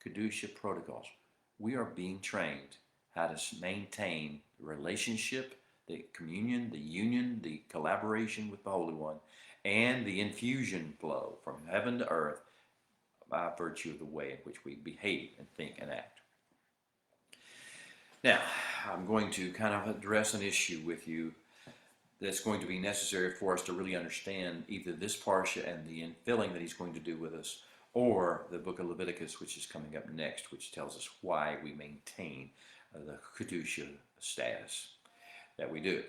Kedusha protocols. We are being trained how to maintain the relationship, the communion, the union, the collaboration with the Holy One, and the infusion flow from heaven to earth by virtue of the way in which we behave and think and act. Now, I'm going to kind of address an issue with you that's going to be necessary for us to really understand either this Parsha and the infilling that he's going to do with us, or the book of Leviticus, which is coming up next, which tells us why we maintain the Kedusha status that we do.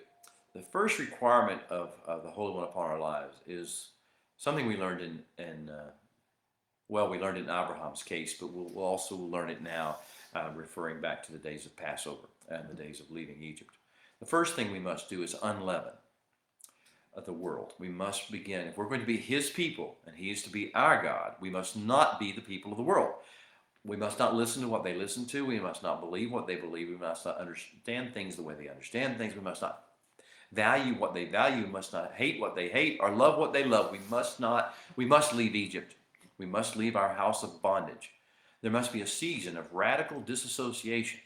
The first requirement of the Holy One upon our lives is something we learned we learned it in Abraham's case, but we'll also learn it now, referring back to the days of Passover and the days of leaving Egypt. The first thing we must do is unleaven the world. We must begin, if we're going to be his people and he is to be our God, we must not be the people of the world. We must not listen to what they listen to. We must not believe what they believe. We must not understand things the way they understand things. We must not value what they value. We must not hate what they hate or love what they love. We must leave Egypt. We must leave our house of bondage. There must be a season of radical disassociation,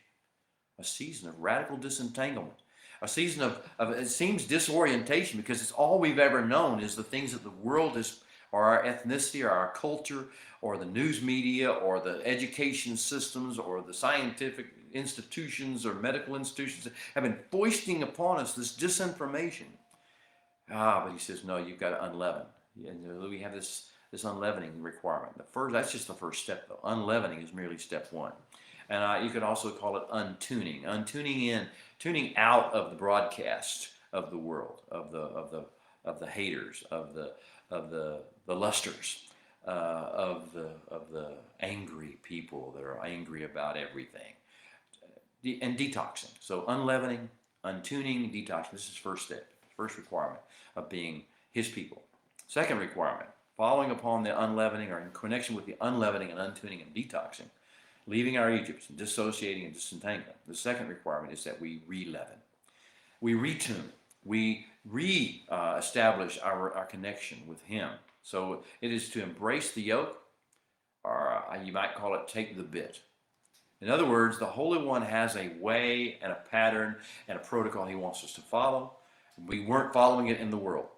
a season of radical disentanglement, a season of it seems disorientation, because it's all we've ever known is the things that the world is, or our ethnicity, or our culture, or the news media, or the education systems, or the scientific institutions, or medical institutions have been foisting upon us this disinformation. But he says, no, you've got to unleaven. And we have this unleavening requirement. That's just the first step, though. Unleavening is merely step one. And you could also call it untuning, tuning out of the broadcast of the world, of the haters, of the lusters, of the angry people that are angry about everything, and detoxing. So unleavening, untuning, detoxing. This is first step, first requirement of being his people. Second requirement, following upon the unleavening, or in connection with the unleavening and untuning and detoxing, leaving our Egypts and dissociating and disentangling. The second requirement is that we re-leaven. We retune. We re-establish our connection with him. So it is to embrace the yoke, or you might call it take the bit. In other words, the Holy One has a way and a pattern and a protocol he wants us to follow. We weren't following it in the world.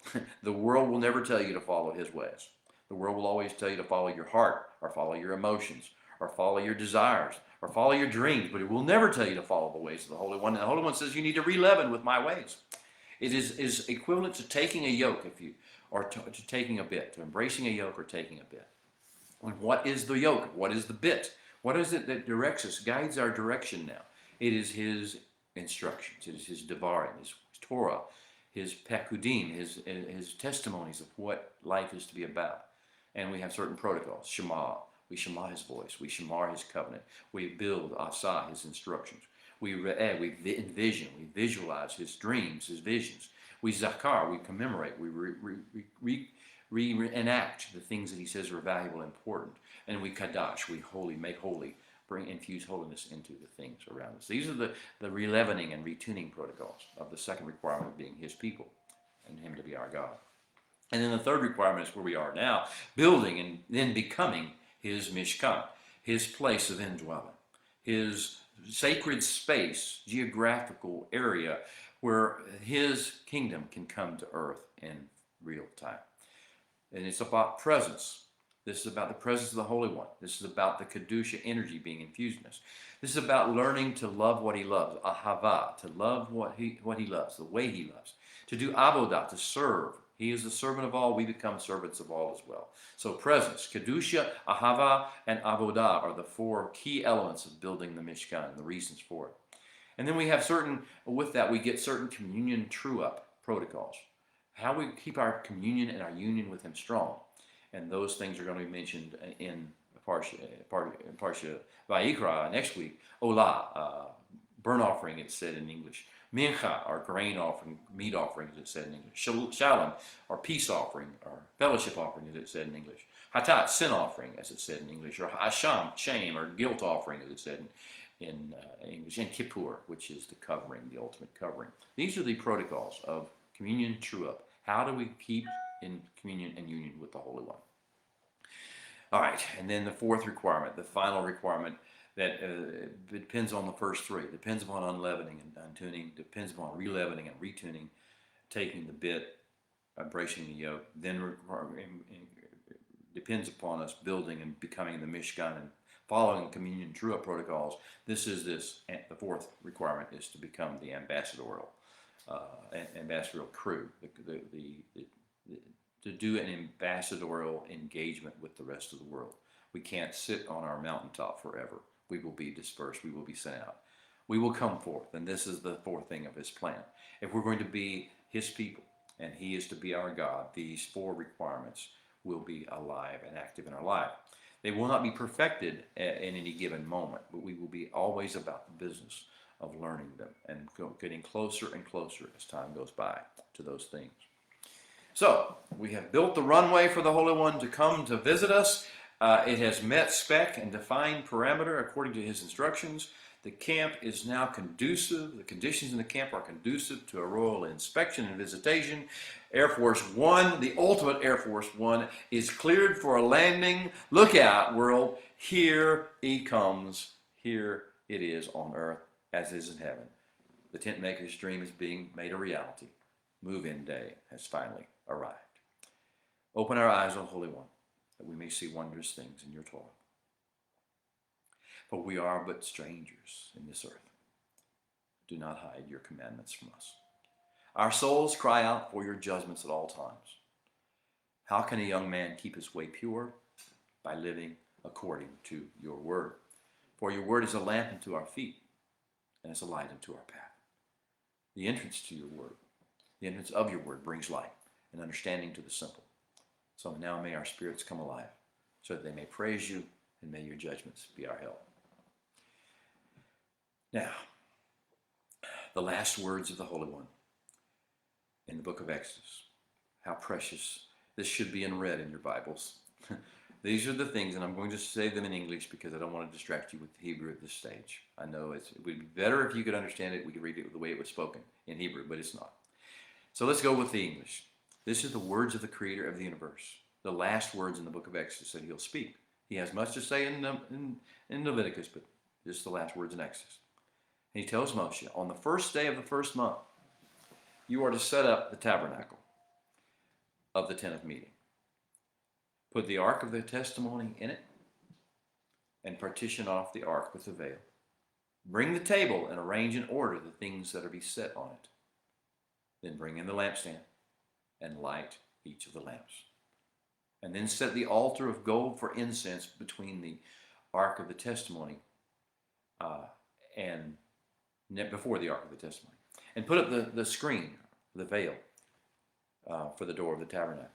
The world will never tell you to follow his ways. The world will always tell you to follow your heart, or follow your emotions, or follow your desires, or follow your dreams, but it will never tell you to follow the ways of the Holy One. And the Holy One says you need to re-leaven with my ways. It is equivalent to taking a yoke, or to taking a bit, to embracing a yoke or taking a bit. And what is the yoke? What is the bit? What is it that directs us, guides our direction now? It is his instructions. It is his Devarim, his Torah, his Pekudei, his testimonies of what life is to be about. And we have certain protocols. Shema. We shema his voice. We shema his covenant. We build asa, his instructions. We envision, we visualize his dreams, his visions. We zakar, we commemorate, we reenact the things that he says are valuable and important. And we kadash, we make holy, infuse holiness into the things around us. These are the re-leavening and retuning protocols of the second requirement of being his people and him to be our God. And then the third requirement is where we are now, building and then becoming his Mishkan, his place of indwelling, his sacred space, geographical area where his kingdom can come to earth in real time. And it's about presence. This is about the presence of the Holy One. This is about the Kedusha energy being infused in us. This is about learning to love what he loves, ahava, to love what he loves, the way he loves, to do avodah, to serve. He is the servant of all. We become servants of all as well. So presence, Kedusha, Ahava, and Avodah are the four key elements of building the Mishkan, and the reasons for it. And then we have with that we get certain communion true-up protocols. How we keep our communion and our union with him strong. And those things are going to be mentioned in Parsha Vayikra next week. Olah, burnt offering, it's said in English. Mincha, or grain offering, meat offering, as it said in English. Shalom, or peace offering, or fellowship offering, as it said in English. Hatat, sin offering, as it said in English. Or Hasham, shame, or guilt offering, as it said in English. And Kippur, which is the covering, the ultimate covering. These are the protocols of communion true-up. How do we keep in communion and union with the Holy One? All right, and then the fourth requirement, the final requirement, that depends on the first three. Depends upon unleavening and untuning. Depends upon releavening and retuning, taking the bit, embracing the yoke. Then depends upon us building and becoming the Mishkan and following communion true-up protocols. The fourth requirement is to become the ambassadorial crew, to do an ambassadorial engagement with the rest of the world. We can't sit on our mountaintop forever. We will be dispersed. We will be sent out. We will come forth, and this is the fourth thing of his plan. If we're going to be his people, and he is to be our God, these four requirements will be alive and active in our life. They will not be perfected in any given moment, but we will be always about the business of learning them and getting closer and closer as time goes by to those things. So, we have built the runway for the Holy One to come to visit us. It has met spec and defined parameter according to his instructions. The camp is now conducive. The conditions in the camp are conducive to a royal inspection and visitation. Air Force One, the ultimate Air Force One, is cleared for a landing. Look out, world. Here he comes. Here it is on earth as is in heaven. The tent maker's dream is being made a reality. Move-in day has finally arrived. Open our eyes, O Holy One, that we may see wondrous things in your Torah. For we are but strangers in this earth. Do not hide your commandments from us. Our souls cry out for your judgments at all times. How can a young man keep his way pure? By living according to your word. For your word is a lamp unto our feet, and is a light unto our path. The entrance to your word, the entrance of your word brings light and understanding to the simple. So now may our spirits come alive, so that they may praise you, and may your judgments be our help. Now, the last words of the Holy One in the book of Exodus. How precious. This should be in red in your Bibles. These are the things, and I'm going to say them in English because I don't want to distract you with Hebrew at this stage. I know it would be better if you could understand it. We could read it the way it was spoken in Hebrew, but it's not. So let's go with the English. This is the words of the Creator of the universe. The last words in the book of Exodus that he'll speak. He has much to say in Leviticus, but this is the last words in Exodus. And he tells Moshe, on the first day of the first month, you are to set up the tabernacle of the tent of meeting. Put the ark of the testimony in it, and partition off the ark with the veil. Bring the table and arrange in order the things that are to be set on it. Then bring in the lampstand and light each of the lamps. And then set the altar of gold for incense between the ark of the testimony and before the ark of the testimony. And put up the screen, the veil, for the door of the tabernacle.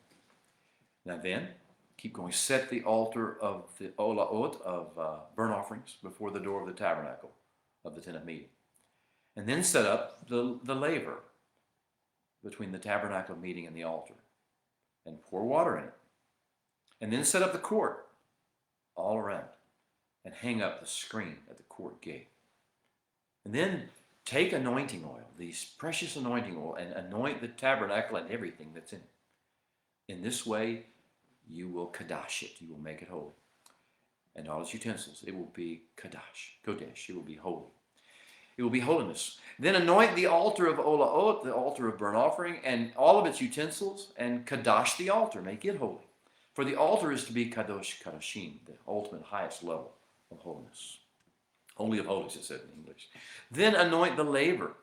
Now then, keep going. Set the altar of the olaot of burnt offerings before the door of the tabernacle of the tent of meeting. And then set up the laver between the tabernacle of meeting and the altar. And pour water in it. And then set up the court all around. And hang up the screen at the court gate. And then take anointing oil, these precious anointing oil, and anoint the tabernacle and everything that's in it. In this way, you will kadash it. You will make it holy. And all its utensils, it will be kodesh. It will be holy. It will be holiness. Then anoint the altar of olaot, the altar of burnt offering, and all of its utensils, and kadash the altar. Make it holy. For the altar is to be kadosh kadashim, the ultimate highest level of holiness. Holy of holies, it said in English. Then anoint the laver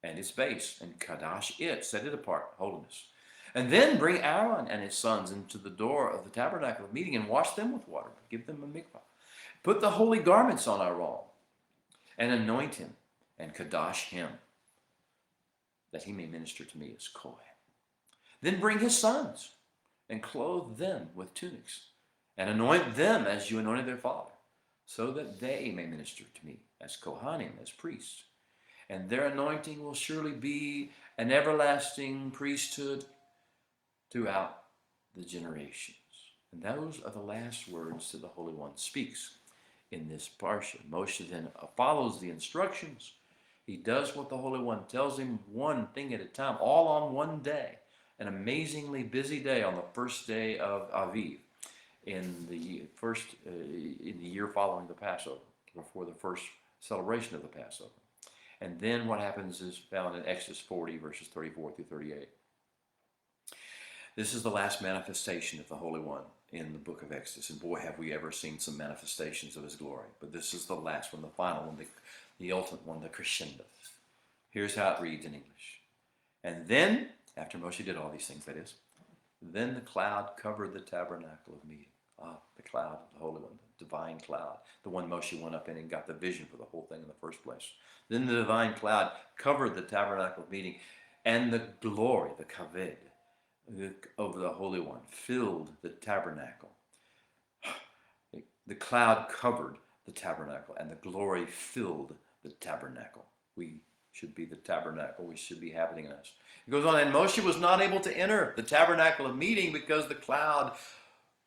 and its base, and kadash it, set it apart, holiness. And then bring Aaron and his sons into the door of the tabernacle of meeting and wash them with water. Give them a mikvah. Put the holy garments on Aaron and anoint him and kadash him, that he may minister to me as Kohen. Then bring his sons and clothe them with tunics and anoint them as you anointed their father, so that they may minister to me as Kohanim, as priests. And their anointing will surely be an everlasting priesthood throughout the generations. And those are the last words that the Holy One speaks in this Parsha. Moshe then follows the instructions. He does what the Holy One tells him, one thing at a time, all on one day. an amazingly busy day on the first day of Aviv in the year following the Passover, before the first celebration of the Passover. And then what happens is found in Exodus 40, verses 34 through 38. This is the last manifestation of the Holy One in the book of Exodus. And boy, have we ever seen some manifestations of his glory. But this is the last one, the final one, the ultimate one, the crescendo. Here's how it reads in English. And then, after Moshe did all these things, that is, then the cloud covered the tabernacle of meeting. The cloud, the Holy One, the divine cloud, the one Moshe went up in and got the vision for the whole thing in the first place. Then the divine cloud covered the tabernacle of meeting, and the glory, the kaved, of the Holy One filled the tabernacle. The cloud covered the tabernacle, and the glory filled the tabernacle. We should be the tabernacle. We should be happening in us. It goes on, and Moshe was not able to enter the tabernacle of meeting because the cloud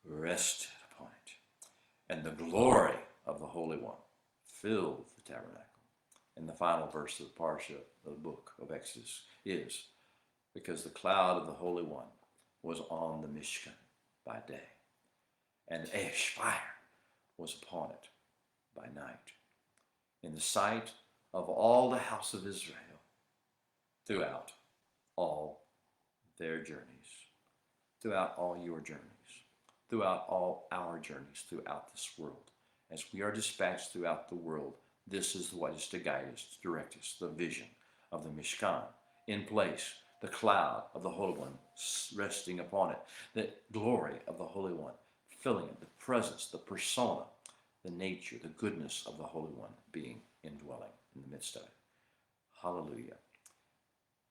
rested upon it, and the glory of the Holy One filled the tabernacle. And the final verse of the Parsha, the book of Exodus, is, because the cloud of the Holy One was on the Mishkan by day, and fire was upon it by night, in the sight of all the house of Israel throughout all their journeys, throughout all your journeys, throughout all our journeys throughout this world. As we are dispatched throughout the world, this is what is to guide us, to direct us, the vision of the Mishkan in place, the cloud of the Holy One resting upon it, the glory of the Holy One filling it, the presence, the persona, the nature, the goodness of the Holy One being indwelling in the midst of it. Hallelujah.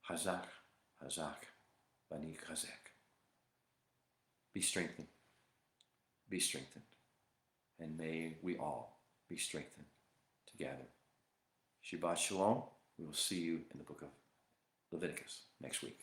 Hazak, Hazak, Bani Chazek. Be strengthened. Be strengthened. And may we all be strengthened together. Shabbat Shalom. We will see you in the book of Leviticus next week.